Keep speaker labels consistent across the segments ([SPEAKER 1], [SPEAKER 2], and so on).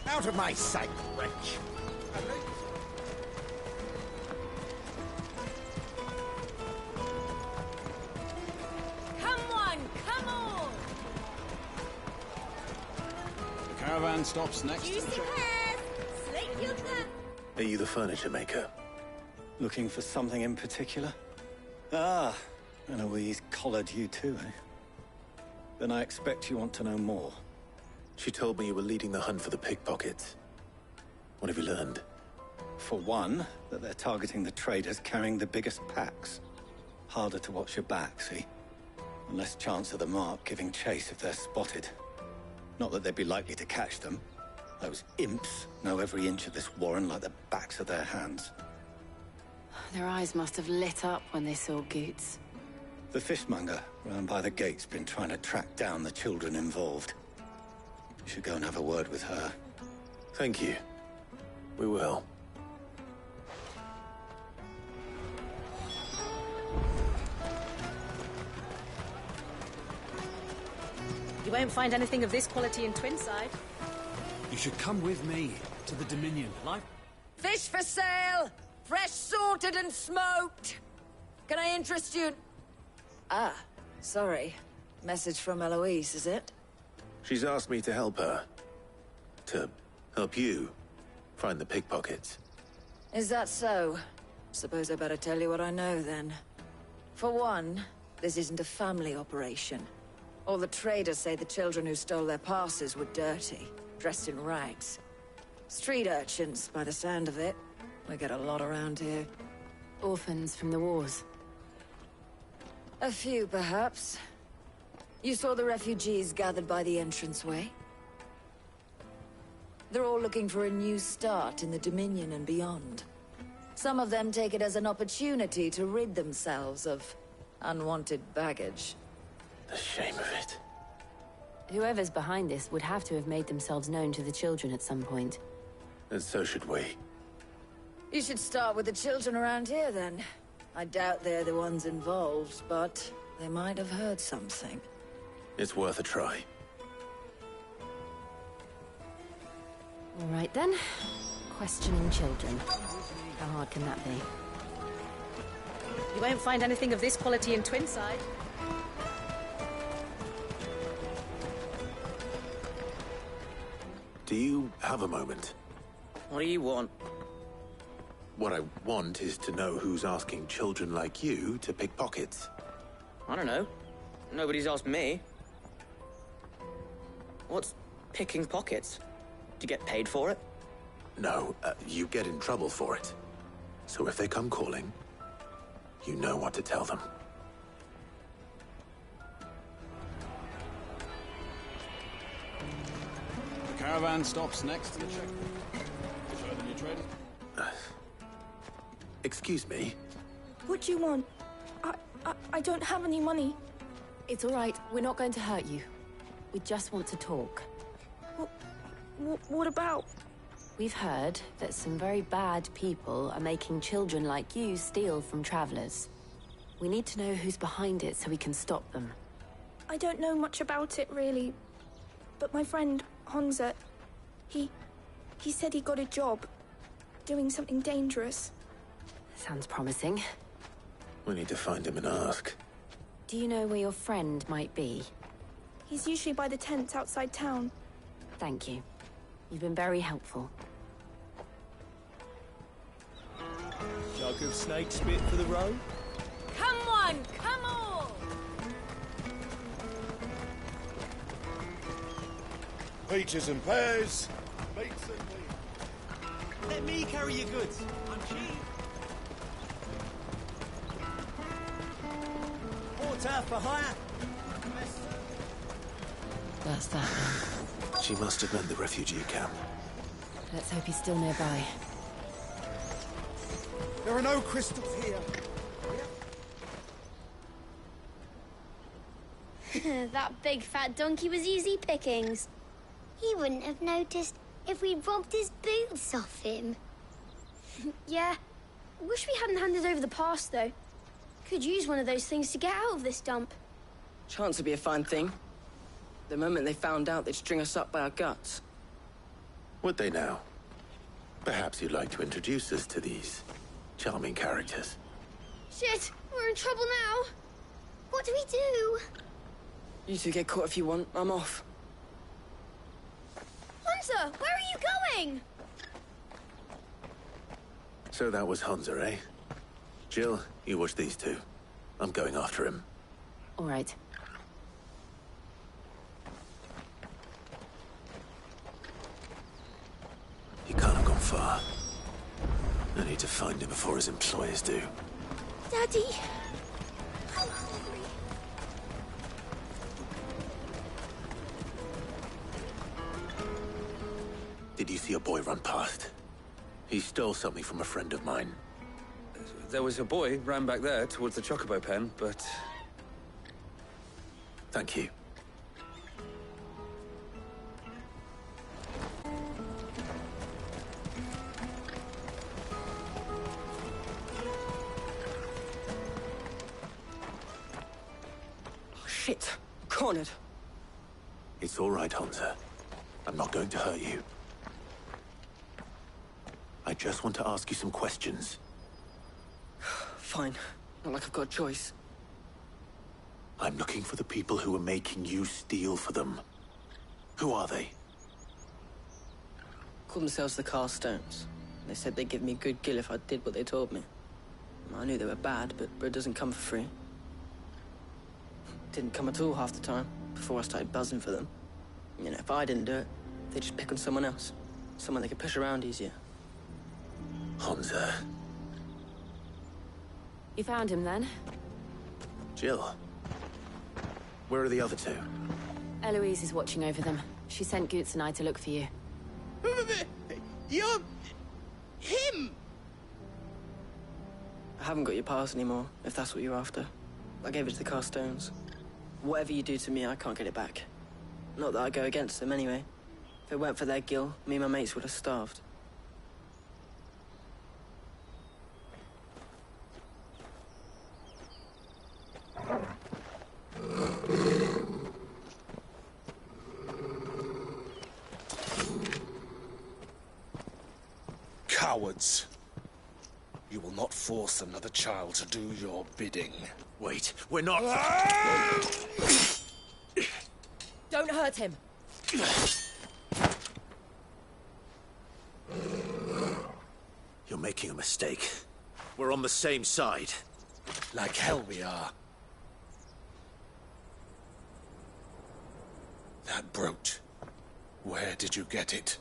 [SPEAKER 1] Out of my sight, wretch!
[SPEAKER 2] Come on, come on!
[SPEAKER 3] The caravan stops next to the
[SPEAKER 2] Juicy
[SPEAKER 3] check.
[SPEAKER 2] pears! Slate your gut!
[SPEAKER 4] Are you the furniture maker?
[SPEAKER 5] Looking for something in particular? Ah, Eloise collared you too, eh? Then I expect you want to know more.
[SPEAKER 4] She told me you were leading the hunt for the pickpockets. What have you learned?
[SPEAKER 5] For one, that they're targeting the traders carrying the biggest packs. Harder to watch your back, see? And less chance of the mark giving chase if they're spotted. Not that they'd be likely to catch them. Those imps know every inch of this warren like the backs of their hands.
[SPEAKER 6] Their eyes must have lit up when they saw Goots.
[SPEAKER 5] The fishmonger round by the gate's been trying to track down the children involved. You should go and have a word with her.
[SPEAKER 4] Thank you. We will.
[SPEAKER 2] You won't find anything of this quality in Twinside.
[SPEAKER 3] You should come with me to the Dominion.
[SPEAKER 7] Fish for sale! Fresh sorted and smoked! Can I interest you? Ah, sorry. Message from Eloise, is it?
[SPEAKER 4] She's asked me to help her. To help you find the pickpockets.
[SPEAKER 7] Is that so? Suppose I better tell you what I know, then. For one, this isn't a family operation. All the traders say the children who stole their passes were dirty, dressed in rags. Street urchins, by the sound of it. We get a lot around here.
[SPEAKER 6] Orphans from the wars.
[SPEAKER 7] A few, perhaps. You saw the refugees gathered by the entranceway? They're all looking for a new start in the Dominion and beyond. Some of them take it as an opportunity to rid themselves of unwanted baggage.
[SPEAKER 4] The shame of it.
[SPEAKER 6] Whoever's behind this would have to have made themselves known to the children at some point.
[SPEAKER 4] And so should we.
[SPEAKER 7] You should start with the children around here, then. I doubt they're the ones involved, but they might have heard something.
[SPEAKER 4] It's worth a try.
[SPEAKER 6] All right, then. Questioning children. How hard can that be?
[SPEAKER 2] You won't find anything of this quality in Twinside.
[SPEAKER 4] Do you have a moment?
[SPEAKER 8] What do you want?
[SPEAKER 4] What I want is to know who's asking children like you to pick pockets.
[SPEAKER 8] I don't know. Nobody's asked me. What's picking pockets? Do you get paid for it?
[SPEAKER 4] No, you get in trouble for it. So if they come calling, you know what to tell them.
[SPEAKER 3] The caravan stops next to the checkpoint. Show them your traders.
[SPEAKER 4] Excuse me?
[SPEAKER 9] What do you want? I don't have any money.
[SPEAKER 6] It's all right. We're not going to hurt you. We just want to talk.
[SPEAKER 9] What about?
[SPEAKER 6] We've heard that some very bad people are making children like you steal from travelers. We need to know who's behind it so we can stop them.
[SPEAKER 9] I don't know much about it, really. But my friend, Honza, he said he got a job doing something dangerous.
[SPEAKER 6] Sounds promising.
[SPEAKER 4] We need to find him and ask.
[SPEAKER 6] Do you know where your friend might be?
[SPEAKER 9] He's usually by the tents outside town.
[SPEAKER 6] Thank you. You've been very helpful.
[SPEAKER 10] Jug of snake spit for the road?
[SPEAKER 2] Come on, come on!
[SPEAKER 1] Peaches and pears, meats and meat.
[SPEAKER 10] Let me carry your goods. I'm cheap. Water for hire.
[SPEAKER 6] That's that.
[SPEAKER 4] She must have meant the refugee camp.
[SPEAKER 6] Let's hope he's still nearby.
[SPEAKER 1] There are no crystals here.
[SPEAKER 11] That big fat donkey was easy pickings. He wouldn't have noticed if we'd robbed his boots off him.
[SPEAKER 12] Yeah. Wish we hadn't handed over the pass, though. Could use one of those things to get out of this dump.
[SPEAKER 8] Chance would be a fine thing. The moment they found out, they'd string us up by our guts.
[SPEAKER 4] Would they now? Perhaps you'd like to introduce us to these charming characters.
[SPEAKER 12] Shit, we're in trouble now.
[SPEAKER 11] What do we do?
[SPEAKER 8] You two get caught if you want. I'm off.
[SPEAKER 12] Hunter, where are you going?
[SPEAKER 4] So that was Hansa, eh? Jill, you watch these two. I'm going after him.
[SPEAKER 6] All right.
[SPEAKER 4] He can't have gone far. I need to find him before his employers do.
[SPEAKER 12] Daddy. I'm hungry.
[SPEAKER 4] Did you see a boy run past? He stole something from a friend of mine.
[SPEAKER 13] There was a boy ran back there towards the Chocobo pen, but...
[SPEAKER 4] Thank you.
[SPEAKER 8] Oh, shit. Cornered.
[SPEAKER 4] It's all right, Hunter. I'm not going to hurt you. I just want to ask you some questions.
[SPEAKER 8] Fine. Not like I've got a choice.
[SPEAKER 4] I'm looking for the people who are making you steal for them. Who are they?
[SPEAKER 8] Called themselves the Carstones. They said they'd give me good gill if I did what they told me. I knew they were bad, but bread doesn't come for free. Didn't come at all half the time, before I started buzzing for them. You know, if I didn't do it, they'd just pick on someone else. Someone they could push around easier.
[SPEAKER 4] Hansa.
[SPEAKER 6] You found him then?
[SPEAKER 4] Jill. Where are the other two?
[SPEAKER 6] Eloise is watching over them. She sent Goots and I to look for you.
[SPEAKER 1] You're... him!
[SPEAKER 8] I haven't got your pass anymore, if that's what you're after. I gave it to the Carstones. Whatever you do to me, I can't get it back. Not that I go against them anyway. If it weren't for their gill, me and my mates would have starved.
[SPEAKER 1] Cowards. You will not force another child to do your bidding.
[SPEAKER 4] Wait, we're not...
[SPEAKER 6] Don't hurt him.
[SPEAKER 4] You're making a mistake. We're on the same side.
[SPEAKER 1] Like hell we are. That brooch. Where did you get it?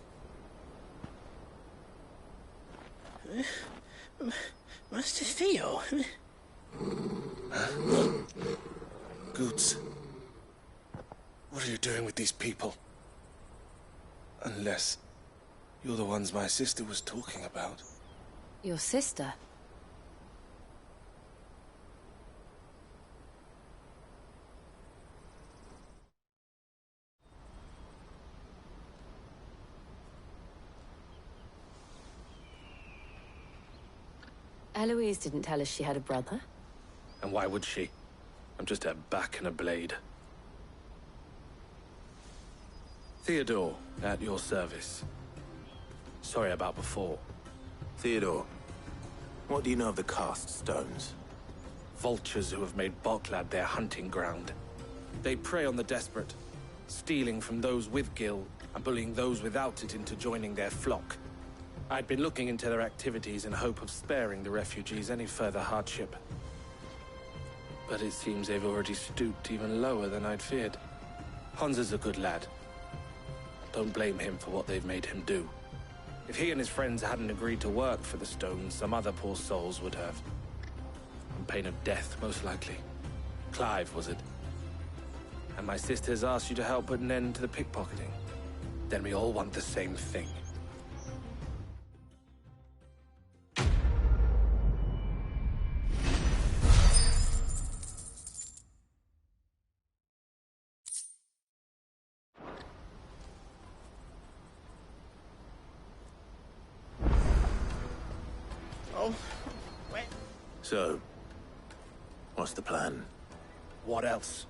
[SPEAKER 8] Master Theo.
[SPEAKER 1] Goots. What are you doing with these people? Unless you're the ones my sister was talking about.
[SPEAKER 6] Your sister? Eloise didn't tell us she had a brother.
[SPEAKER 13] And why would she? I'm just her back and a blade. Theodore, at your service. Sorry about before.
[SPEAKER 4] Theodore, what do you know of the Cast Stones?
[SPEAKER 13] Vultures who have made One-Plat their hunting ground. They prey on the desperate, stealing from those with gill and bullying those without it into joining their flock. I'd been looking into their activities in hope of sparing the refugees any further hardship. But it seems they've already stooped even lower than I'd feared. Hansa's a good lad. Don't blame him for what they've made him do. If he and his friends hadn't agreed to work for the Stones, some other poor souls would have. On pain of death, most likely. Clive, was it? And my sisters asked you to help put an end to the pickpocketing. Then we all want the same thing.
[SPEAKER 4] So, what's the plan?
[SPEAKER 13] What else?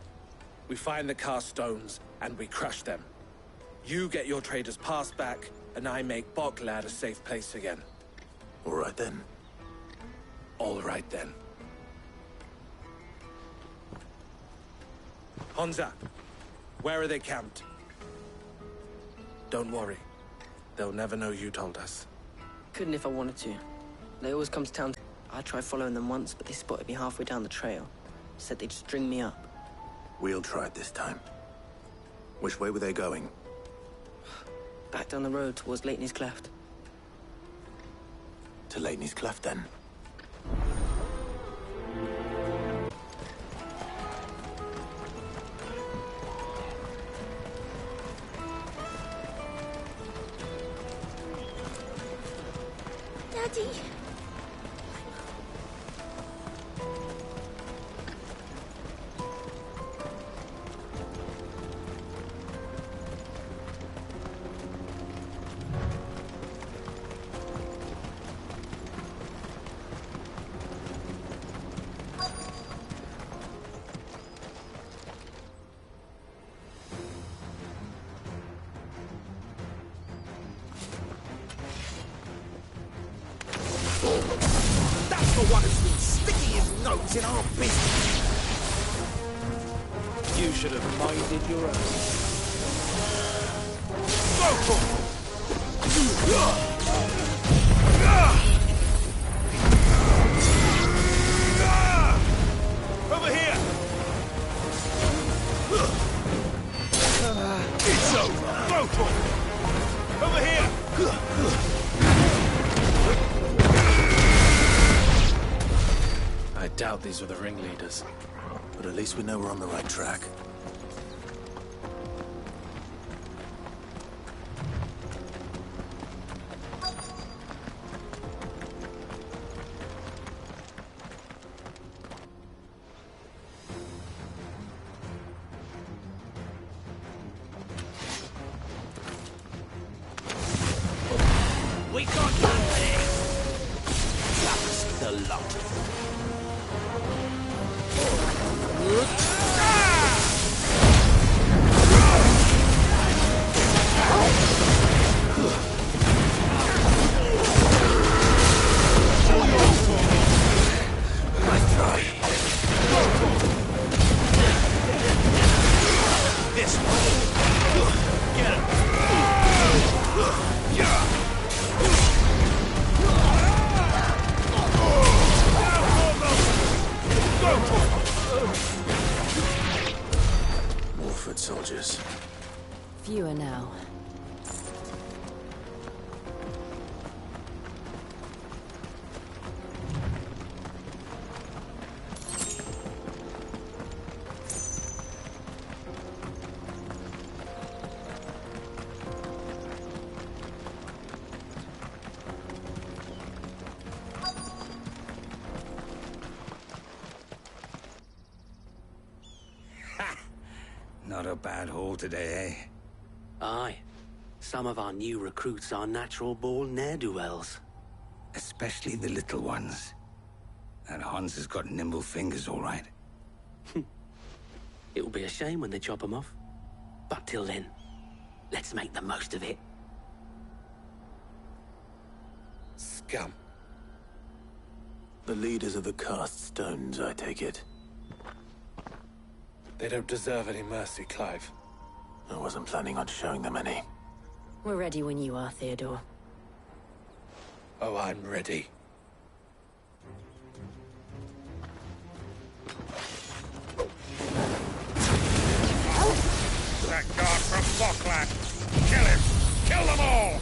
[SPEAKER 13] We find the Carstones, and we crush them. You get your traders pass back, and I make Boklad a safe place again.
[SPEAKER 4] All right then.
[SPEAKER 13] All right then. Honza, where are they camped? Don't worry. They'll never know you told us.
[SPEAKER 8] Couldn't if I wanted to. They always come to town. I tried following them once, but they spotted me halfway down the trail. Said they'd string me up.
[SPEAKER 4] We'll try it this time. Which way were they going?
[SPEAKER 8] Back down the road towards Lateney's Cleft.
[SPEAKER 4] To Lateney's Cleft, then.
[SPEAKER 9] Daddy.
[SPEAKER 14] That's the one who's been sticking his nose in our business.
[SPEAKER 10] You should have minded your own.
[SPEAKER 14] Go for it! Over here! It's over! Go for it! Over here!
[SPEAKER 13] I doubt these were the ringleaders.
[SPEAKER 4] But at least we know we're on the right track.
[SPEAKER 14] We got you there! That's the lot.
[SPEAKER 4] Nice try.
[SPEAKER 14] This way. Get him.
[SPEAKER 4] Wolford soldiers.
[SPEAKER 6] Fewer now.
[SPEAKER 15] Not a bad haul today, eh?
[SPEAKER 16] Aye. Some of our new recruits are natural-born ne'er-do-wells.
[SPEAKER 15] Especially the little ones. And Hans has got nimble fingers, all right.
[SPEAKER 16] It'll be a shame when they chop them off. But till then, let's make the most of it.
[SPEAKER 13] Scum.
[SPEAKER 4] The leaders of the cast stones, I take it.
[SPEAKER 13] They don't deserve any mercy, Clive.
[SPEAKER 4] I wasn't planning on showing them any.
[SPEAKER 6] We're ready when you are, Theodore.
[SPEAKER 13] Oh, I'm ready.
[SPEAKER 14] That guard from Boklad! Kill him! Kill them all!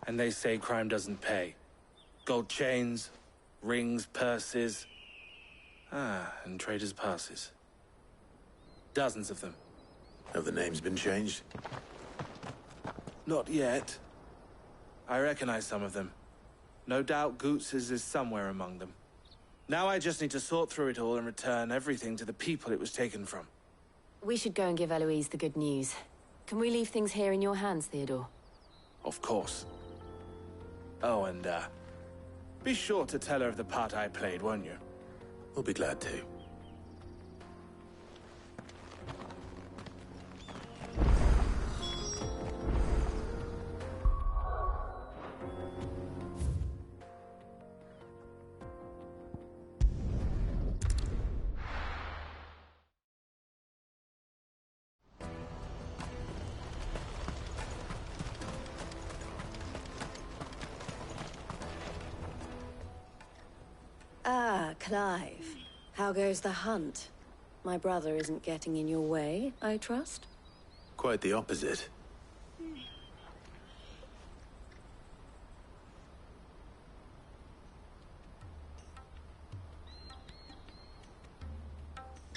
[SPEAKER 13] And they say crime doesn't pay. Gold chains, rings, purses. And traders' passes. Dozens of them.
[SPEAKER 4] Have the names been changed?
[SPEAKER 13] Not yet. I recognize some of them. No doubt Goots's is somewhere among them. Now I just need to sort through it all and return everything to the people it was taken from.
[SPEAKER 6] We should go and give Eloise the good news. Can we leave things here in your hands, Theodore?
[SPEAKER 13] Of course. Oh, and, be sure to tell her of the part I played, won't you?
[SPEAKER 4] We'll be glad to.
[SPEAKER 7] Ah, Clive. How goes the hunt? My brother isn't getting in your way, I trust?
[SPEAKER 4] Quite the opposite.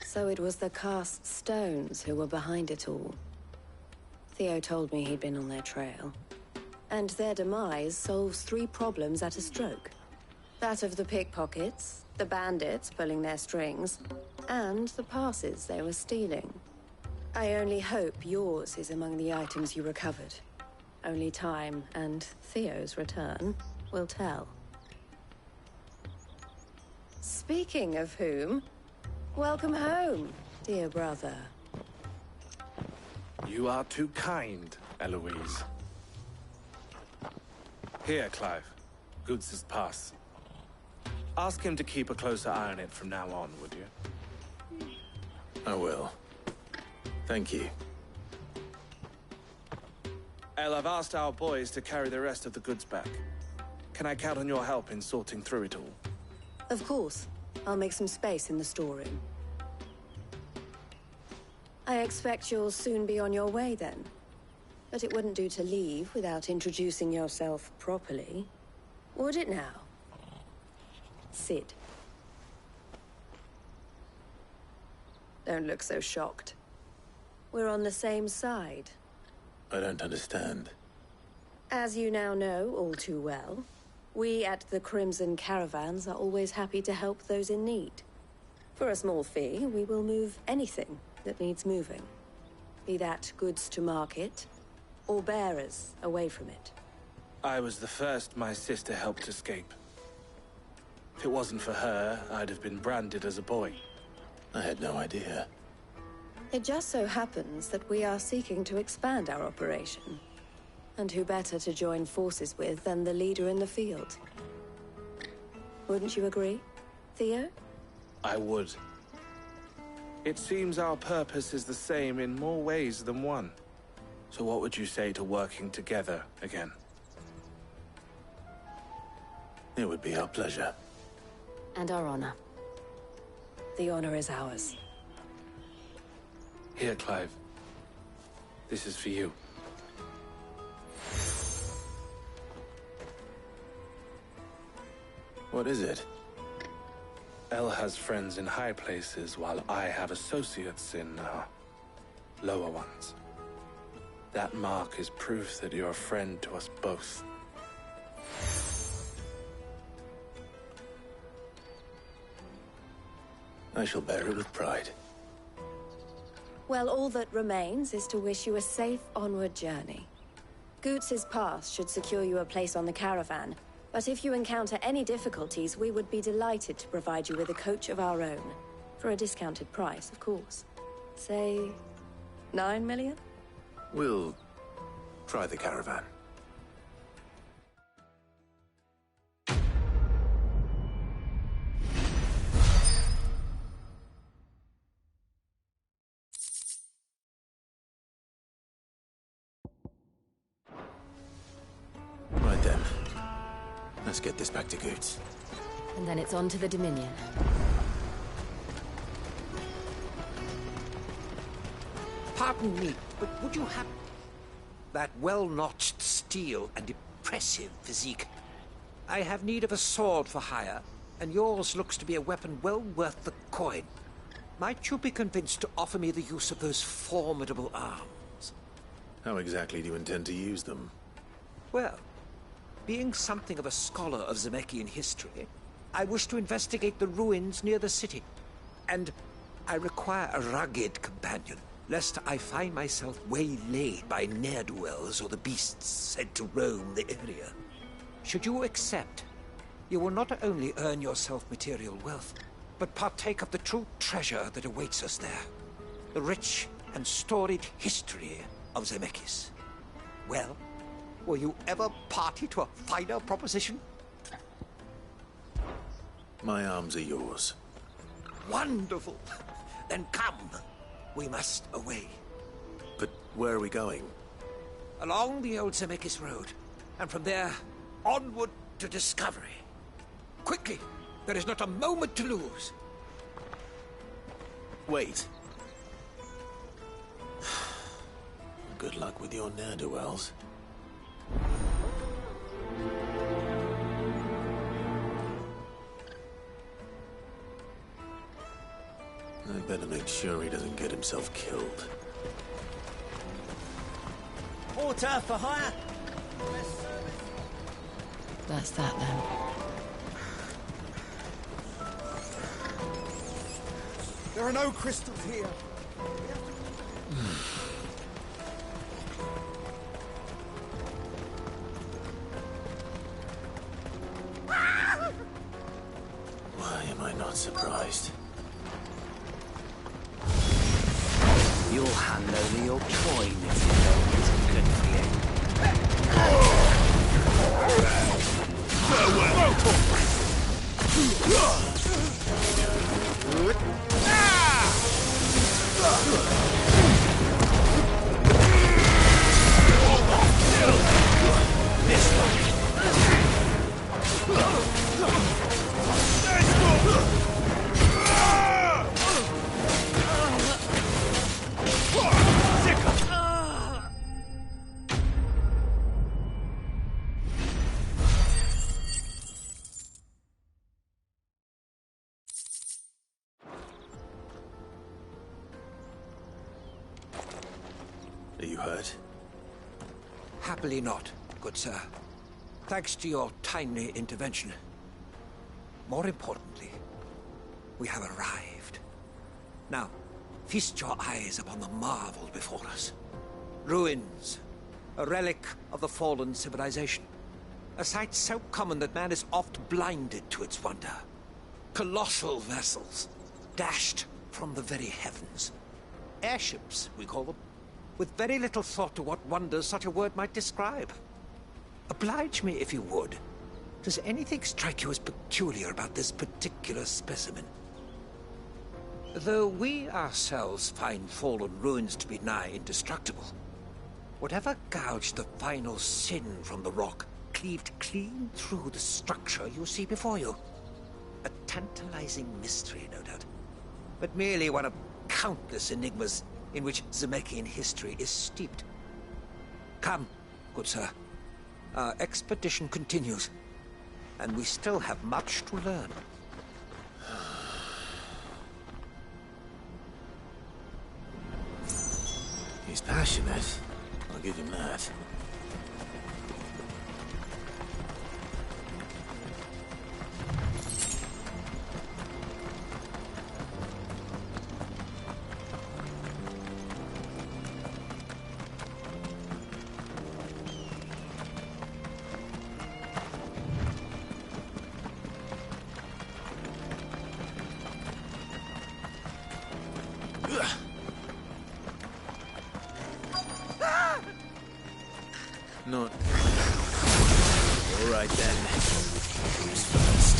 [SPEAKER 7] So it was the cast stones who were behind it all. Theo told me he'd been on their trail. And their demise solves 3 problems at a stroke. That of the pickpockets, the bandits pulling their strings, and the passes they were stealing. I only hope yours is among the items you recovered. Only time and Theo's return will tell. Speaking of whom, welcome home, dear brother.
[SPEAKER 13] You are too kind, Eloise. Here, Clive. Goots's pass. Ask him to keep a closer eye on it from now on, would you?
[SPEAKER 4] I will. Thank you.
[SPEAKER 13] El, I've asked our boys to carry the rest of the goods back. Can I count on your help in sorting through it all?
[SPEAKER 7] Of course. I'll make some space in the storeroom. I expect you'll soon be on your way then. But it wouldn't do to leave without introducing yourself properly. Would it now? Sid. Don't look so shocked. We're on the same side.
[SPEAKER 4] I don't understand.
[SPEAKER 7] As you now know all too well, we at the Crimson Caravans are always happy to help those in need. For a small fee, we will move anything that needs moving. Be that goods to market, or bearers away from it.
[SPEAKER 13] I was the first my sister helped escape. If it wasn't for her, I'd have been branded as a boy.
[SPEAKER 4] I had no idea.
[SPEAKER 7] It just so happens that we are seeking to expand our operation. And who better to join forces with than the leader in the field? Wouldn't you agree, Theo?
[SPEAKER 13] I would. It seems our purpose is the same in more ways than one. So what would you say to working together again?
[SPEAKER 4] It would be our pleasure.
[SPEAKER 6] And our honor.
[SPEAKER 7] The honor is ours.
[SPEAKER 13] Here, Clive. This is for you.
[SPEAKER 4] What is it?
[SPEAKER 13] El has friends in high places, while I have associates in, lower ones. That mark is proof that you're a friend to us both.
[SPEAKER 4] I shall bear it with pride.
[SPEAKER 7] Well, all that remains is to wish you a safe onward journey. Goots's pass should secure you a place on the caravan, but if you encounter any difficulties, we would be delighted to provide you with a coach of our own. For a discounted price, of course. Say, 9 million?
[SPEAKER 4] We'll try the caravan. Right then. Let's get this back to Goots.
[SPEAKER 6] And then it's on to the Dominion.
[SPEAKER 14] Pardon me, but would you have that well-notched steel and impressive physique. I have need of a sword for hire, and yours looks to be a weapon well worth the coin. Might you be convinced to offer me the use of those formidable arms?
[SPEAKER 4] How exactly do you intend to use them?
[SPEAKER 14] Well, being something of a scholar of Zemeckis history, I wish to investigate the ruins near the city. And I require a rugged companion, lest I find myself waylaid by ne'er-do-wells or the beasts said to roam the area. Should you accept, you will not only earn yourself material wealth, but partake of the true treasure that awaits us there. The rich and storied history of Zemeckis. Well, were you ever party to a finer proposition?
[SPEAKER 4] My arms are yours.
[SPEAKER 14] Wonderful! Then come. We must away.
[SPEAKER 4] But where are we going?
[SPEAKER 14] Along the old Zemeckis Road, and from there, onward to discovery. Quickly! There is not a moment to lose.
[SPEAKER 4] Wait. Good luck with your ne'er-do-wells. I better make sure he doesn't get himself killed.
[SPEAKER 17] Porter for hire!
[SPEAKER 6] That's that then.
[SPEAKER 17] There are no crystals here.
[SPEAKER 4] Why am I not surprised?
[SPEAKER 17] You'll hand over your coin if you know it's good for you.
[SPEAKER 4] Are you hurt?
[SPEAKER 14] Happily not, good sir. Thanks to your timely intervention. More importantly, we have arrived. Now, feast your eyes upon the marvel before us. Ruins, a relic of the fallen civilization. A sight so common that man is oft blinded to its wonder. Colossal vessels, dashed from the very heavens. Airships, we call them, with very little thought to what wonders such a word might describe. Oblige me if you would. Does anything strike you as peculiar about this particular specimen? Though we ourselves find fallen ruins to be nigh indestructible, whatever gouged the final sin from the rock cleaved clean through the structure you see before you. A tantalizing mystery, no doubt, but merely one of countless enigmas in which Zemeckis history is steeped. Come, good sir. Our expedition continues, and we still have much to learn.
[SPEAKER 4] He's passionate. I'll give him that. Not. All right then. Who's first?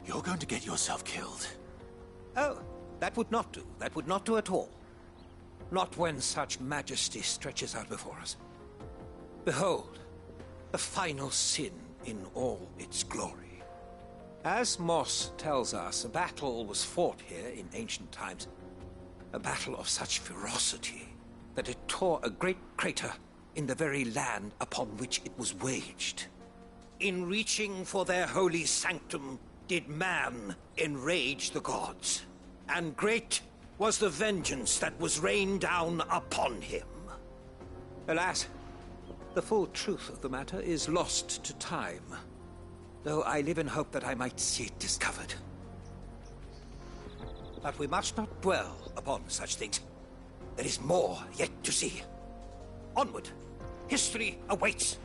[SPEAKER 14] You're going to get yourself killed. Oh, that would not do. That would not do at all. Not when such majesty stretches out before us. Behold, the final sin in all its glory. As Moss tells us, a battle was fought here in ancient times. A battle of such ferocity that it tore a great crater in the very land upon which it was waged. In reaching for their holy sanctum, did man enrage the gods, and great was the vengeance that was rained down upon him. Alas, the full truth of the matter is lost to time, though I live in hope that I might see it discovered. But we must not dwell upon such things. There is more yet to see. Onward! History awaits!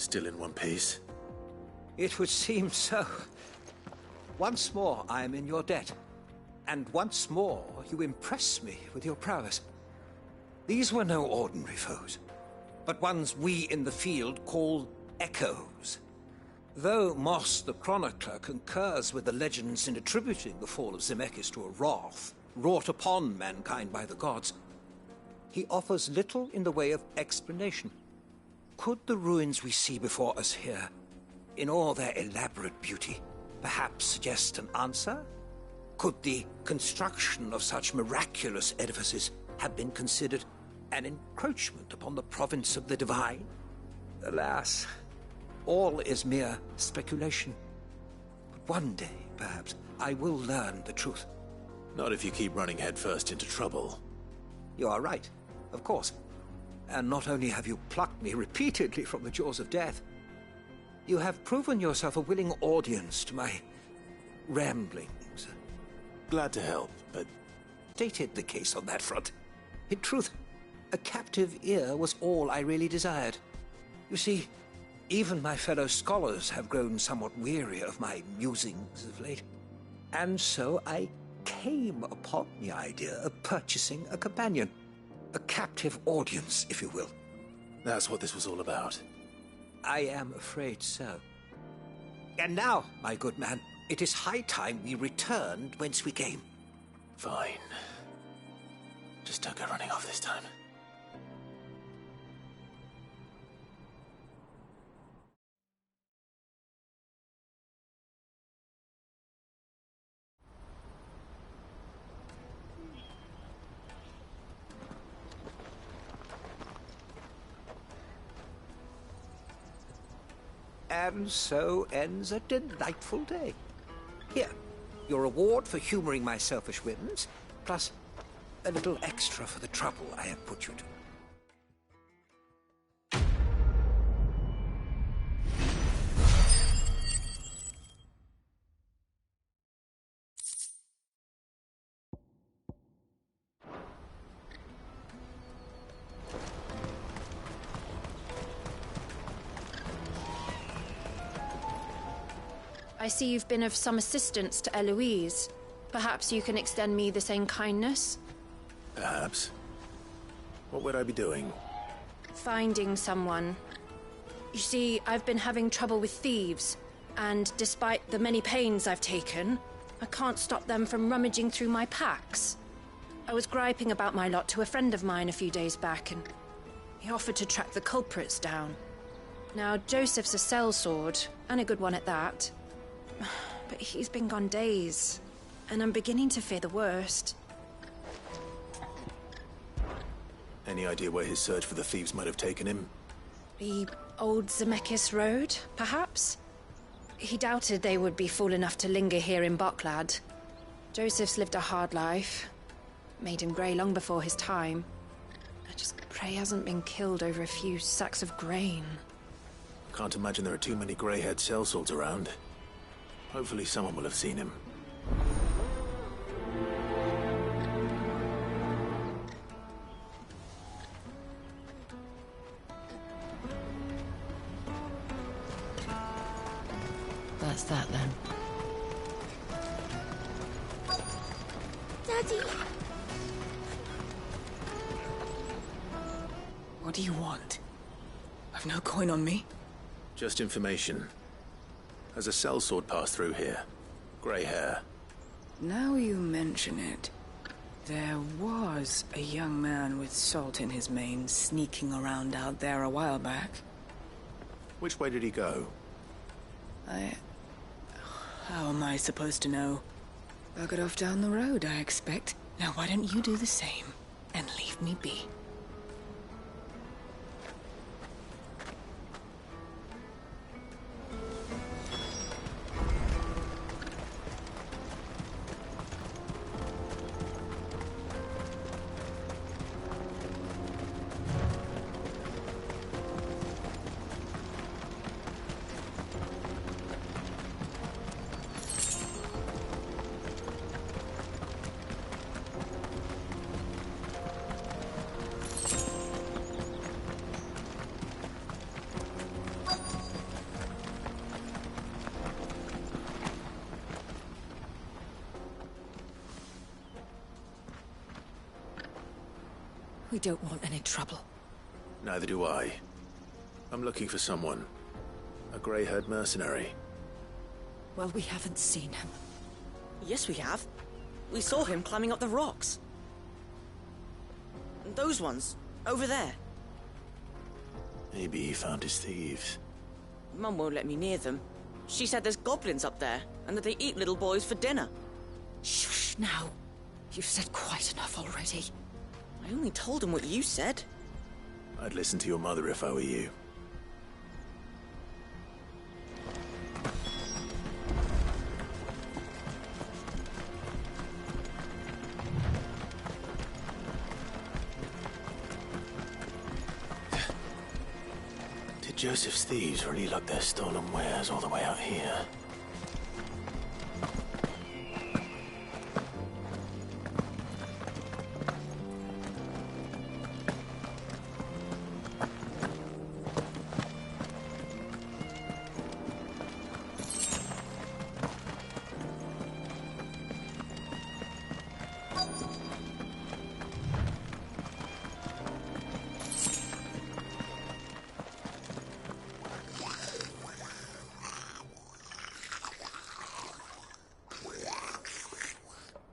[SPEAKER 4] Still in one piece?
[SPEAKER 14] It would seem so. Once more I am in your debt. And once more you impress me with your prowess. These were no ordinary foes, but ones we in the field call echoes. Though Moss the Chronicler concurs with the legends in attributing the fall of Zemeckis to a wrath wrought upon mankind by the gods, he offers little in the way of explanation. Could the ruins we see before us here, in all their elaborate beauty, perhaps suggest an answer? Could the construction of such miraculous edifices have been considered an encroachment upon the province of the divine? Alas, all is mere speculation. But one day, perhaps, I will learn the truth.
[SPEAKER 4] Not if you keep running headfirst into trouble.
[SPEAKER 14] You are right, of course. And not only have you plucked me repeatedly from the jaws of death, you have proven yourself a willing audience to my ramblings.
[SPEAKER 4] Glad to help, but...
[SPEAKER 14] Stated the case on that front. In truth, a captive ear was all I really desired. You see, even my fellow scholars have grown somewhat weary of my musings of late. And so I came upon the idea of purchasing a companion. A captive audience, if you will.
[SPEAKER 4] That's what this was all about.
[SPEAKER 14] I am afraid so. And now, my good man, it is high time we returned whence we came.
[SPEAKER 4] Fine. Just don't go running off this time.
[SPEAKER 14] And so ends a delightful day. Here, your reward for humoring my selfish whims, plus a little extra for the trouble I have put you to.
[SPEAKER 18] I see you've been of some assistance to Eloise. Perhaps you can extend me the same kindness?
[SPEAKER 4] Perhaps. What would I be doing?
[SPEAKER 18] Finding someone. You see, I've been having trouble with thieves, and despite the many pains I've taken, I can't stop them from rummaging through my packs. I was griping about my lot to a friend of mine a few days back, and he offered to track the culprits down. Now, Joseph's a sellsword, and a good one at that. But he's been gone days, and I'm beginning to fear the worst.
[SPEAKER 4] Any idea where his search for the thieves might have taken him?
[SPEAKER 18] The old Zemeckis Road, perhaps? He doubted they would be fool enough to linger here in Bocklad. Joseph's lived a hard life. Made him grey long before his time. I just pray he hasn't been killed over a few sacks of grain.
[SPEAKER 4] Can't imagine there are too many grey-haired sellswords around. Hopefully someone will have seen him.
[SPEAKER 6] That's that then.
[SPEAKER 11] Daddy!
[SPEAKER 19] What do you want? I've no coin on me.
[SPEAKER 4] Just information. Has a sellsword passed through here? Grey hair.
[SPEAKER 19] Now you mention it, there was a young man with salt in his mane sneaking around out there a while back.
[SPEAKER 4] Which way did he go?
[SPEAKER 19] How am I supposed to know? Buggered off down the road, I expect. Now why don't you do the same, and leave me be?
[SPEAKER 2] We don't want any trouble.
[SPEAKER 4] Neither do I. I'm looking for someone. A grey-haired mercenary.
[SPEAKER 2] Well, we haven't seen him.
[SPEAKER 8] Yes, we have. We saw him climbing up the rocks. And those ones, over there.
[SPEAKER 4] Maybe he found his thieves.
[SPEAKER 8] Mum won't let me near them. She said there's goblins up there, and that they eat little boys for dinner.
[SPEAKER 2] Shush now. You've said quite enough already.
[SPEAKER 8] I only told him what you said.
[SPEAKER 4] I'd listen to your mother if I were you. Did Joseph's thieves really lug their stolen wares all the way out here?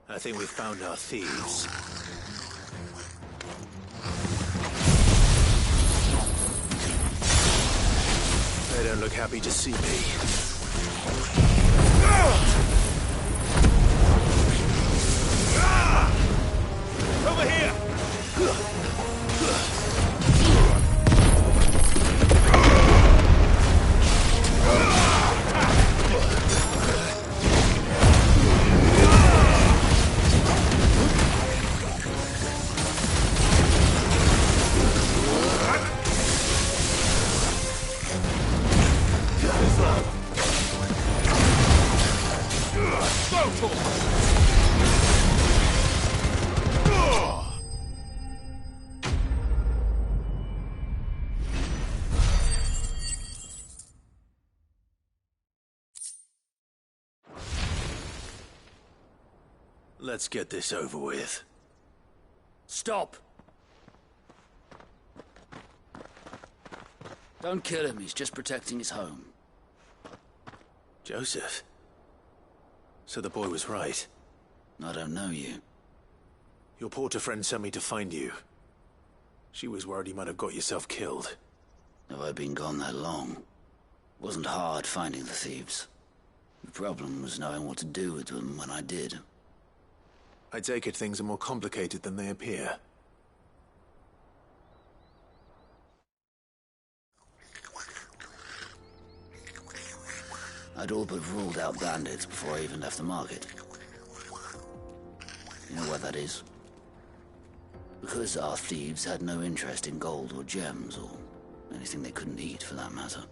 [SPEAKER 4] I think we've found our thieves. They don't look happy to see me.
[SPEAKER 10] Over here!
[SPEAKER 4] Let's get this over with.
[SPEAKER 17] Stop! Don't kill him, he's just protecting his home.
[SPEAKER 4] Joseph? So the boy was right.
[SPEAKER 17] I don't know you.
[SPEAKER 4] Your porter friend sent me to find you. She was worried you might have got yourself killed.
[SPEAKER 17] Have I been gone that long? It wasn't hard finding the thieves. The problem was knowing what to do with them when I did.
[SPEAKER 4] I take it things are more complicated than they appear.
[SPEAKER 17] I'd all but ruled out bandits before I even left the market. You know why that is? Because our thieves had no interest in gold or gems, or anything they couldn't eat for that matter.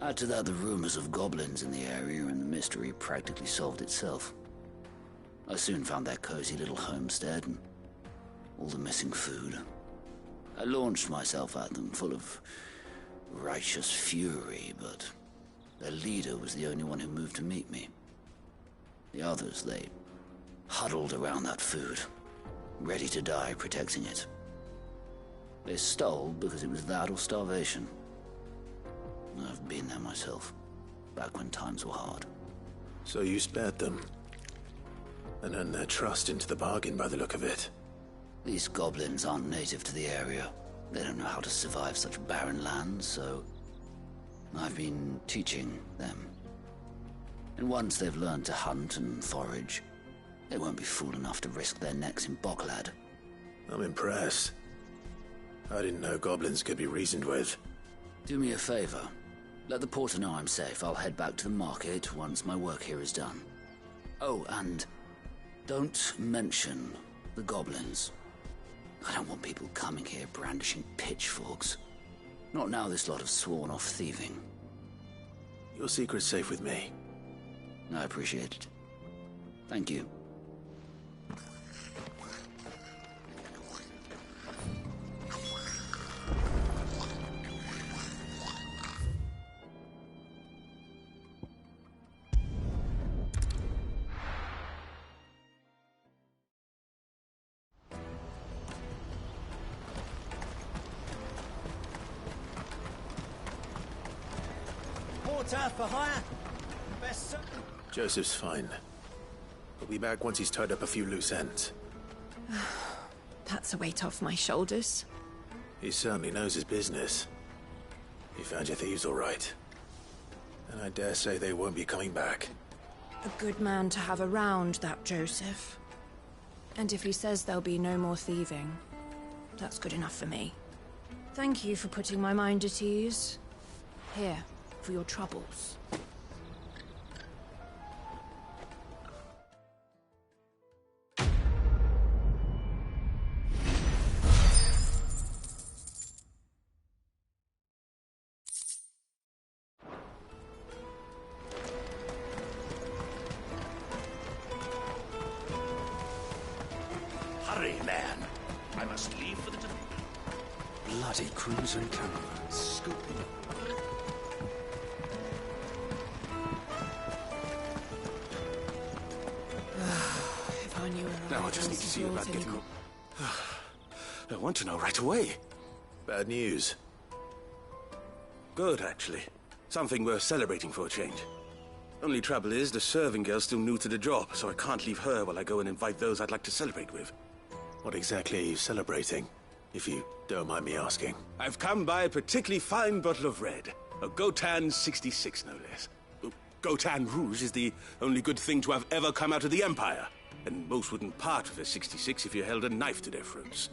[SPEAKER 17] Add to that the rumors of goblins in the area, and the mystery practically solved itself. I soon found their cozy little homestead, and all the missing food. I launched myself at them, full of righteous fury, but their leader was the only one who moved to meet me. The others, they huddled around that food, ready to die protecting it. They stole because it was that or starvation. I've been there myself, back when times were hard.
[SPEAKER 4] So you spared them, and earned their trust into the bargain by the look of it.
[SPEAKER 17] These goblins aren't native to the area. They don't know how to survive such barren lands, so I've been teaching them. And once they've learned to hunt and forage, they won't be fool enough to risk their necks in Boklad.
[SPEAKER 4] I'm impressed. I didn't know goblins could be reasoned with.
[SPEAKER 17] Do me a favor. Let the porter know I'm safe. I'll head back to the market once my work here is done. Oh, and don't mention the goblins. I don't want people coming here brandishing pitchforks. Not now this lot have sworn off thieving.
[SPEAKER 4] Your secret's safe with me.
[SPEAKER 17] I appreciate it. Thank you.
[SPEAKER 10] Porter for hire. Best.
[SPEAKER 4] Joseph's fine. He'll be back once he's tied up a few loose ends.
[SPEAKER 18] That's a weight off my shoulders.
[SPEAKER 4] He certainly knows his business. He found your thieves all right. And I dare say they won't be coming back.
[SPEAKER 18] A good man to have around, that Joseph. And if he says there'll be no more thieving, that's good enough for me. Thank you for putting my mind at ease. Here, for your troubles.
[SPEAKER 20] Hurry, man. I must leave for the...
[SPEAKER 15] Bloody crimson caravan, scooping up.
[SPEAKER 19] If I knew where
[SPEAKER 3] Now I just need to see about getting... I want to know right away.
[SPEAKER 4] Bad news.
[SPEAKER 3] Good, actually. Something worth celebrating for a change. Only trouble is, the serving girl's still new to the job, so I can't leave her while I go and invite those I'd like to celebrate with.
[SPEAKER 4] What exactly are you celebrating, if you don't mind me asking?
[SPEAKER 3] I've come by a particularly fine bottle of red. A Gotan 66, no less. Gotan Rouge is the only good thing to have ever come out of the Empire. And most wouldn't part with a 66 if you held a knife to their throats.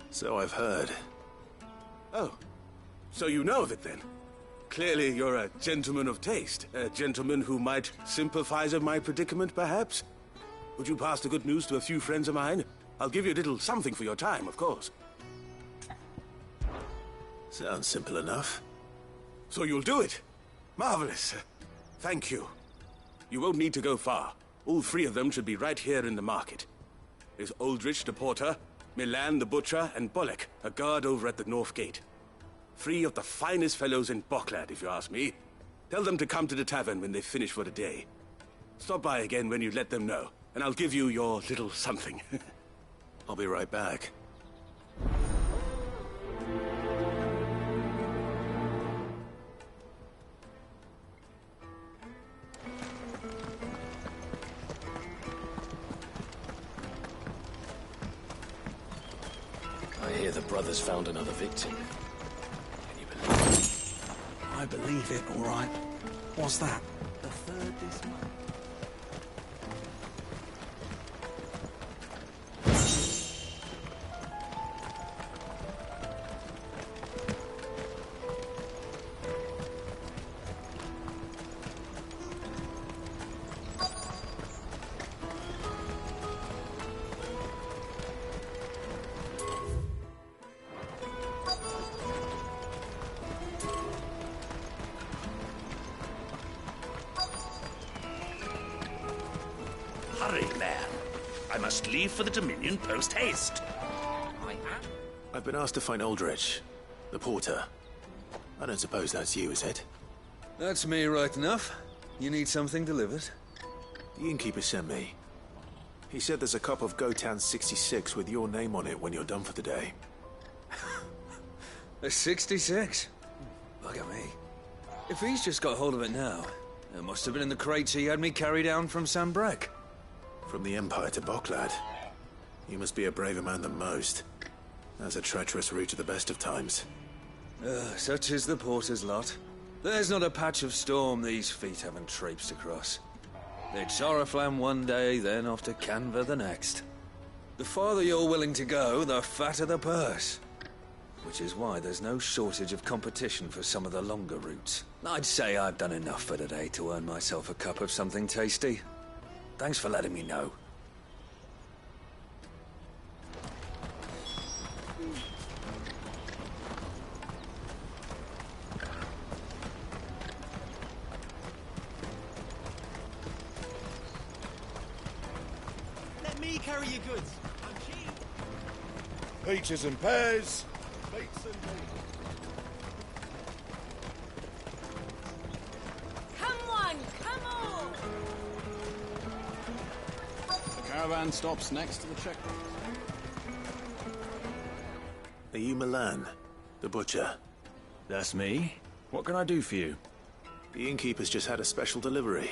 [SPEAKER 4] So I've heard.
[SPEAKER 3] Oh, so you know of it then? Clearly you're a gentleman of taste. A gentleman who might sympathize with my predicament, perhaps? Would you pass the good news to a few friends of mine? I'll give you a little something for your time, of course.
[SPEAKER 4] Sounds simple enough.
[SPEAKER 3] So you'll do it? Marvelous. Thank you. You won't need to go far. All three of them should be right here in the market. There's Aldrich, the porter, Milan, the butcher, and Bolek, a guard over at the north gate. Three of the finest fellows in Boklad, if you ask me. Tell them to come to the tavern when they finish for the day. Stop by again when you let them know. and I'll give you your little something.
[SPEAKER 4] I'll be right back.
[SPEAKER 1] I hear the brothers found another victim. Can you believe it?
[SPEAKER 10] I believe it, all right. What's that? The third this month.
[SPEAKER 20] Hurry, man. I must leave for the Dominion post-haste.
[SPEAKER 4] I've been asked to find Aldrich, the porter. I don't suppose that's you, is it?
[SPEAKER 21] That's me right enough. You need something delivered?
[SPEAKER 4] The innkeeper sent me. He said there's a cup of Gotan 66 with your name on it when you're done for the day.
[SPEAKER 21] A 66? Look at me. If he's just got hold of it now, it must have been in the crates he had me carry down from Sanbrek.
[SPEAKER 4] From the Empire to Boklad. You must be a braver man than most. That's a treacherous route to the best of times.
[SPEAKER 21] Such is the porter's lot. There's not a patch of storm these feet haven't traipsed across. It's Oriflamme one day, then off to Canva the next. The farther you're willing to go, the fatter the purse. Which is why there's no shortage of competition for some of the longer routes. I'd say I've done enough for today to earn myself a cup of something tasty. Thanks for letting me know.
[SPEAKER 10] Let me carry your goods. I'm cheap.
[SPEAKER 22] Peaches and pears. Meats and meat.
[SPEAKER 23] Come on, come on!
[SPEAKER 24] The caravan stops next to the checkpoint.
[SPEAKER 4] Are you Milan, the butcher?
[SPEAKER 25] That's me. What can I do for you?
[SPEAKER 4] The innkeeper's just had a special delivery.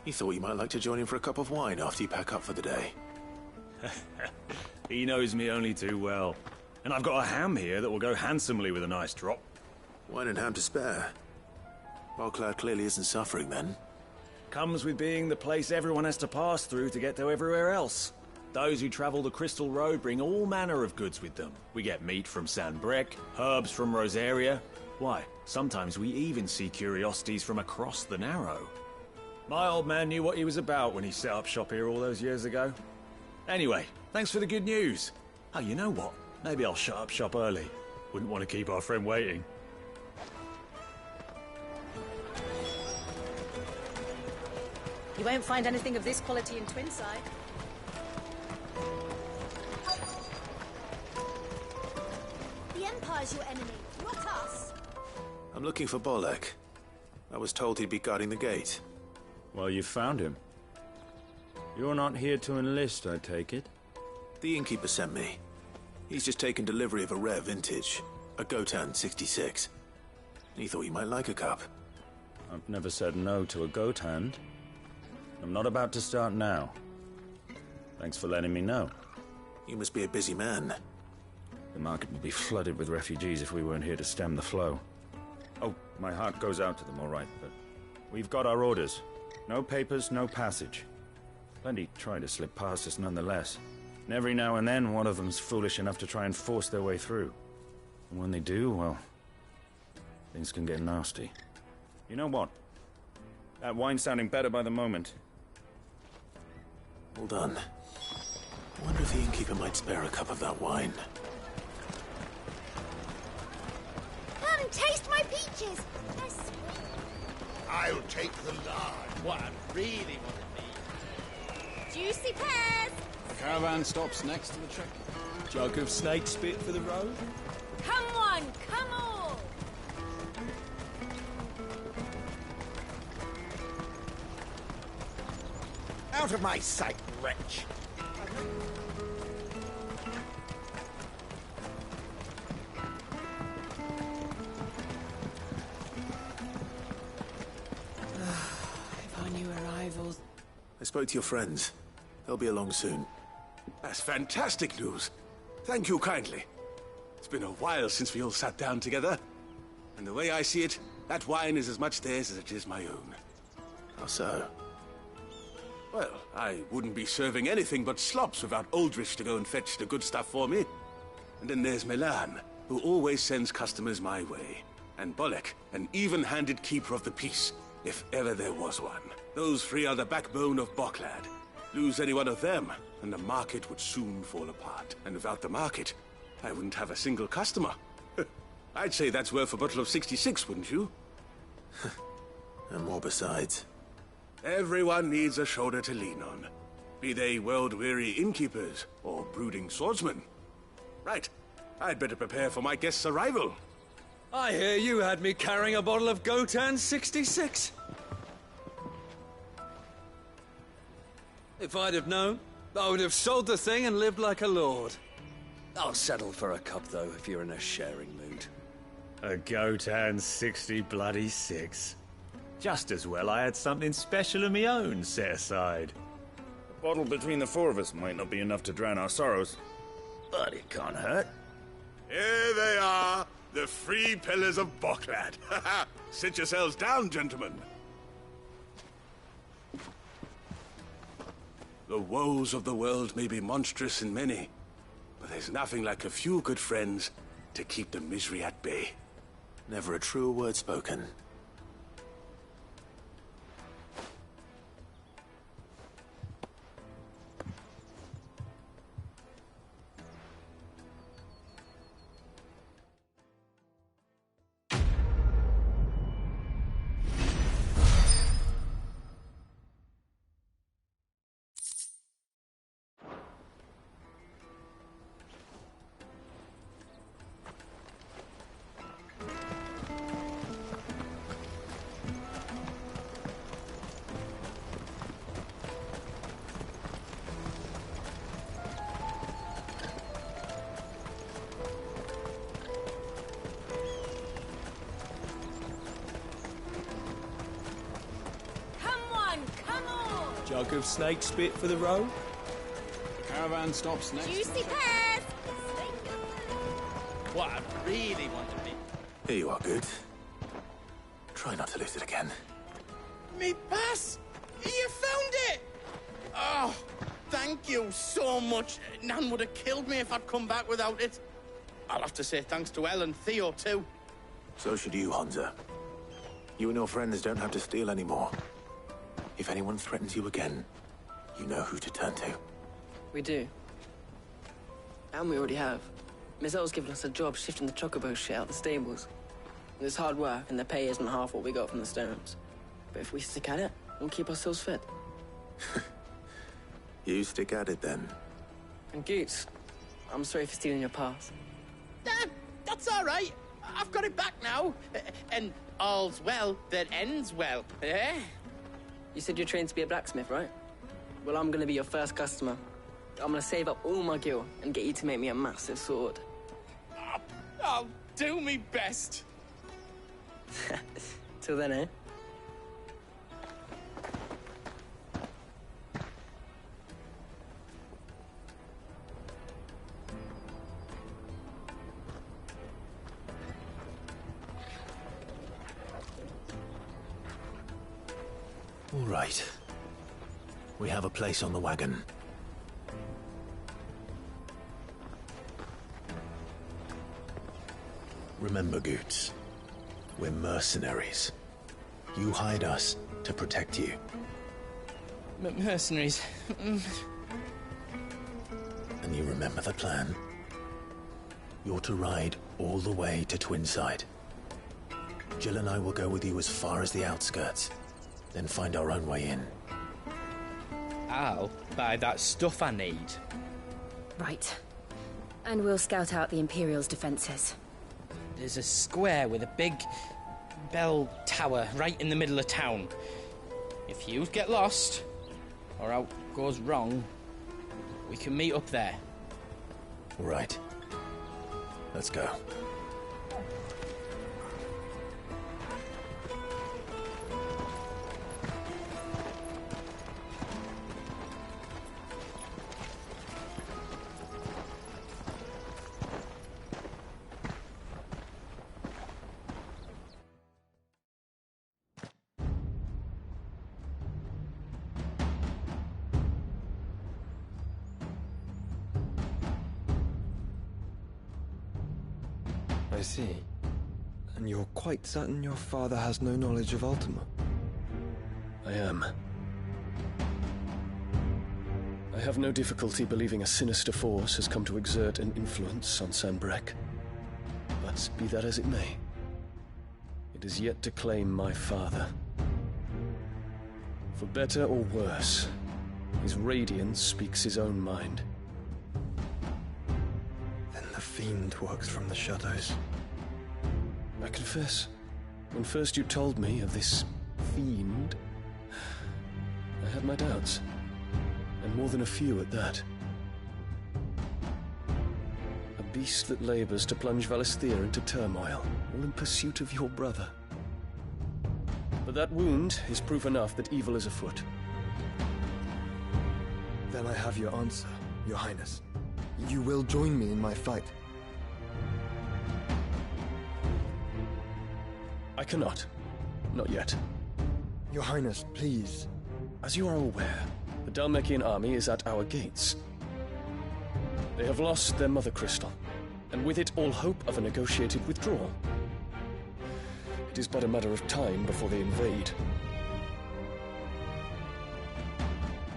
[SPEAKER 4] He thought you might like to join him for a cup of wine after you pack up for the day.
[SPEAKER 25] He knows me only too well. And I've got a ham here that will go handsomely with a nice drop.
[SPEAKER 4] Wine and ham to spare. Boklad clearly isn't suffering then.
[SPEAKER 25] Comes with being the place everyone has to pass through to get to everywhere else. Those who travel the Crystal Road bring all manner of goods with them. We get meat from Sanbrek, herbs from Rosaria. Why, sometimes we even see curiosities from across the Narrow. My old man knew what he was about when he set up shop here all those years ago. Anyway, thanks for the good news. Oh, you know what? Maybe I'll shut up shop early. Wouldn't want to keep our friend waiting.
[SPEAKER 2] You won't find anything of this quality in Twinside.
[SPEAKER 23] The Empire's your enemy, not us.
[SPEAKER 4] I'm looking for Bolek. I was told he'd be guarding the gate.
[SPEAKER 25] Well, you found him. You're not here to enlist, I take it?
[SPEAKER 4] The innkeeper sent me. He's just taken delivery of a rare vintage, a Gotan 66. He thought you might like a cup.
[SPEAKER 25] I've never said no to a goat hand. I'm not about to start now. Thanks for letting me know.
[SPEAKER 4] You must be a busy man.
[SPEAKER 25] The market would be flooded with refugees if we weren't here to stem the flow. Oh, my heart goes out to them, all right, but we've got our orders. No papers, no passage. Plenty try to slip past us nonetheless. And every now and then, one of them's foolish enough to try and force their way through. And when they do, well, things can get nasty. You know what? That wine's sounding better by the moment.
[SPEAKER 4] Hold on. I wonder if the innkeeper might spare a cup of that wine.
[SPEAKER 23] Come, taste my peaches. They're sweet.
[SPEAKER 22] I'll take the large one. Really want to be.
[SPEAKER 23] Juicy pears.
[SPEAKER 24] The caravan stops next to the checkpoint.
[SPEAKER 10] Jug of snake spit for the road?
[SPEAKER 23] Come on, come on.
[SPEAKER 10] Out
[SPEAKER 22] out of my sight, wretch!
[SPEAKER 19] If our new arrivals...
[SPEAKER 4] I spoke to your friends. They'll be along soon.
[SPEAKER 3] That's fantastic news. Thank you kindly. It's been a while since we all sat down together. And the way I see it, that wine is as much theirs as it is my own.
[SPEAKER 4] How so?
[SPEAKER 3] Well, I wouldn't be serving anything but slops without Aldrich to go and fetch the good stuff for me. And then there's Milan, who always sends customers my way. And Bolek, an even-handed keeper of the peace, if ever there was one. Those three are the backbone of Boklad. Lose any one of them, and the market would soon fall apart. And without the market, I wouldn't have a single customer. I'd say that's worth a bottle of 66, wouldn't you?
[SPEAKER 4] And more besides.
[SPEAKER 3] Everyone needs a shoulder to lean on. Be they world-weary innkeepers or brooding swordsmen. Right. I'd better prepare for my guest's arrival.
[SPEAKER 21] I hear you had me carrying a bottle of Gotan 66. If I'd have known, I would have sold the thing and lived like a lord. I'll settle for a cup, though, if you're in a sharing mood.
[SPEAKER 25] A Gotan 66. Just as well I had something special of my own set aside.
[SPEAKER 5] A bottle between the four of us might not be enough to drown our sorrows, but it can't hurt.
[SPEAKER 3] Here they are, the three pillars of Boklad. Sit yourselves down, gentlemen. The woes of the world may be monstrous in many, but there's nothing like a few good friends to keep the misery at bay.
[SPEAKER 4] Never a truer word spoken.
[SPEAKER 10] Jug of snake spit for the road?
[SPEAKER 24] The caravan stops next.
[SPEAKER 23] Juicy pears!
[SPEAKER 22] What I really want to be.
[SPEAKER 4] Here you are, good. Try not to lose it again.
[SPEAKER 22] Me pass! You found it! Oh, thank you so much. Nan would have killed me if I'd come back without it. I'll have to say thanks to Elle and Theo, too.
[SPEAKER 4] So should you, Hansa. You and your friends don't have to steal anymore. If anyone threatens you again, you know who to turn to.
[SPEAKER 8] We do. And we already have. Mizelle's given us a job shifting the chocobo shit out the stables. It's hard work, and the pay isn't half what we got from the stones. But if we stick at it, we'll keep ourselves fit.
[SPEAKER 4] You stick at it, then.
[SPEAKER 8] And Goots, I'm sorry for stealing your pass.
[SPEAKER 22] That's all right. I've got it back now. And all's well that ends well, eh?
[SPEAKER 8] You said you're trained to be a blacksmith, right? Well, I'm gonna be your first customer. I'm gonna save up all my gil and get you to make me a massive sword.
[SPEAKER 22] I'll do me best.
[SPEAKER 8] Till then, eh?
[SPEAKER 4] All right. We have a place on the wagon. Remember, Goots, we're mercenaries. You hired us to protect you.
[SPEAKER 22] Mercenaries.
[SPEAKER 4] And you remember the plan? You're to ride all the way to Twinside. Jill and I will go with you as far as the outskirts, then find our own way in.
[SPEAKER 9] I'll buy that stuff I need.
[SPEAKER 2] Right. And we'll scout out the Imperial's defenses.
[SPEAKER 9] There's a square with a big bell tower right in the middle of town. If you get lost,
[SPEAKER 7] or out goes wrong, we can meet up there.
[SPEAKER 4] Right. Let's go.
[SPEAKER 12] I see. And you're quite certain your father has no knowledge of Ultima?
[SPEAKER 1] I am. I have no difficulty believing a sinister force has come to exert an influence on Sanbreque. But be that as it may, it is yet to claim my father. For better or worse, his radiance speaks his own mind.
[SPEAKER 12] Then the fiend works from the shadows.
[SPEAKER 1] I confess, when first you told me of this fiend, I had my doubts, and more than a few at that. A beast that labors to plunge Valisthea into turmoil, all in pursuit of your brother. But that wound is proof enough that evil is afoot.
[SPEAKER 12] Then I have your answer, Your Highness. You will join me in my fight.
[SPEAKER 1] I cannot. Not yet.
[SPEAKER 12] Your Highness, please.
[SPEAKER 1] As you are aware, the Dhalmekian army is at our gates. They have lost their mother crystal, and with it all hope of a negotiated withdrawal. It is but a matter of time before they invade.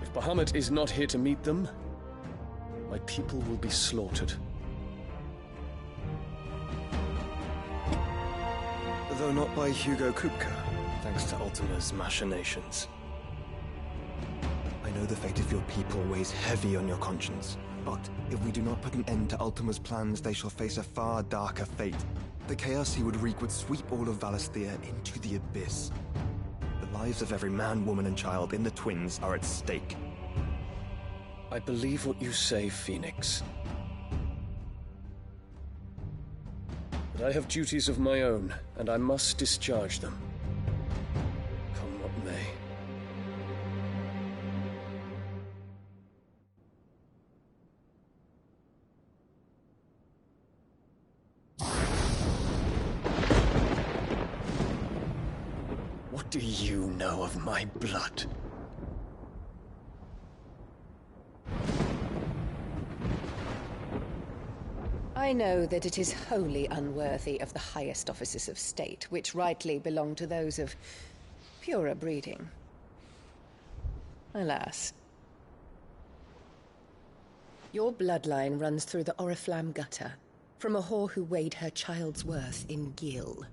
[SPEAKER 1] If Bahamut is not here to meet them, my people will be slaughtered.
[SPEAKER 12] Though not by Hugo Kupka, thanks to Ultima's machinations. I know the fate of your people weighs heavy on your conscience, but if we do not put an end to Ultima's plans, they shall face a far darker fate. The chaos he would wreak would sweep all of Valisthea into the abyss. The lives of every man, woman, and child in the Twins are at stake.
[SPEAKER 1] I believe what you say, Phoenix. But I have duties of my own, and I must discharge them. Come what may. What do you know of my blood?
[SPEAKER 13] I know that it is wholly unworthy of the highest offices of state, which rightly belong to those of purer breeding. Alas. Your bloodline runs through the Oriflamme gutter, from a whore who weighed her child's worth in gil.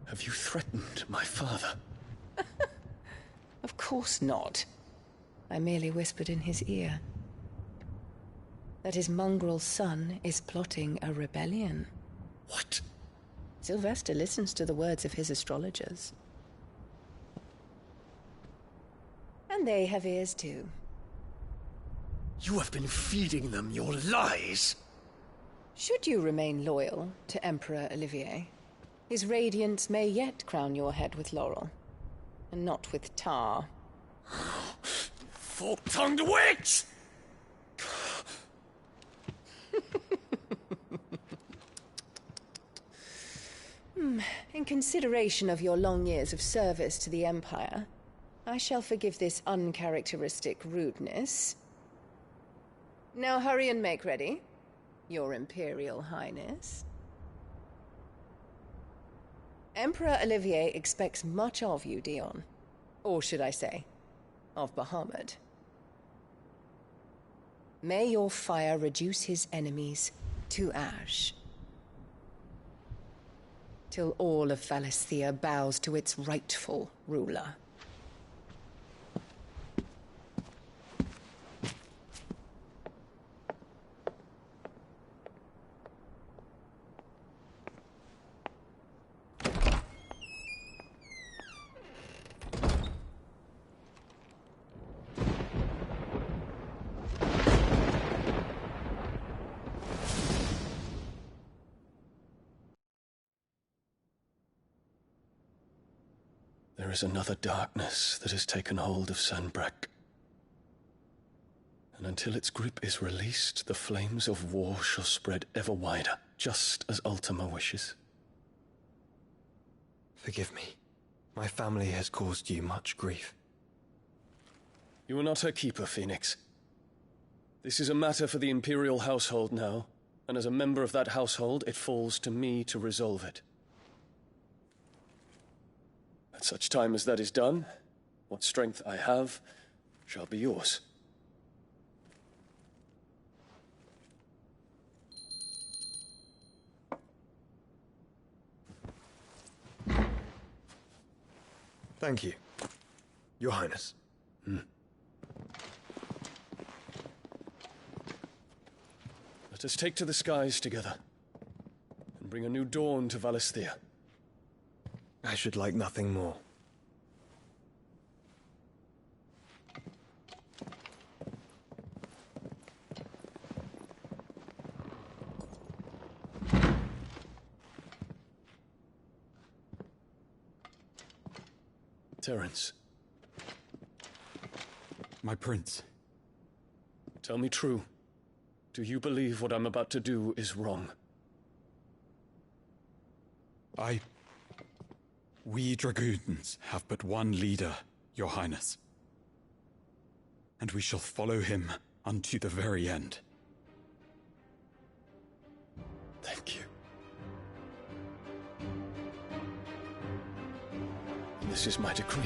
[SPEAKER 1] Have you threatened my father?
[SPEAKER 13] Of course not. I merely whispered in his ear that his mongrel son is plotting a rebellion.
[SPEAKER 1] What?
[SPEAKER 13] Sylvester listens to the words of his astrologers. And they have ears too.
[SPEAKER 1] You have been feeding them your lies!
[SPEAKER 13] Should you remain loyal to Emperor Olivier, his radiance may yet crown your head with laurel, and not with tar.
[SPEAKER 1] Fork-tongued witch!
[SPEAKER 13] In consideration of your long years of service to the Empire, I shall forgive this uncharacteristic rudeness. Now hurry and make ready, Your Imperial Highness. Emperor Olivier expects much of you, Dion. Or should I say, of Bahamut. May your fire reduce his enemies to ash, till all of Valisthea bows to its rightful ruler.
[SPEAKER 1] There is another darkness that has taken hold of Sanbreque. And until its grip is released, the flames of war shall spread ever wider, just as Ultima wishes.
[SPEAKER 12] Forgive me. My family has caused you much grief.
[SPEAKER 1] You are not her keeper, Phoenix. This is a matter for the Imperial household now, and as a member of that household, it falls to me to resolve it. At such time as that is done, what strength I have shall be yours.
[SPEAKER 12] Thank you, Your Highness.
[SPEAKER 1] Let us take to the skies together, and bring a new dawn to Valisthea.
[SPEAKER 12] I should like nothing more.
[SPEAKER 1] Terence.
[SPEAKER 6] My prince.
[SPEAKER 1] Tell me true. Do you believe what I'm about to do is wrong?
[SPEAKER 6] We dragoons have but one leader, Your Highness. And we shall follow him unto the very end.
[SPEAKER 1] Thank you. This is my decree.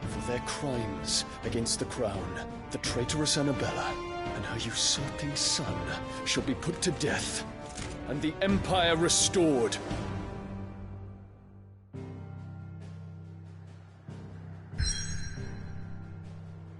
[SPEAKER 1] For their crimes against the crown, the traitorous Annabella and her usurping son shall be put to death, and the Empire restored.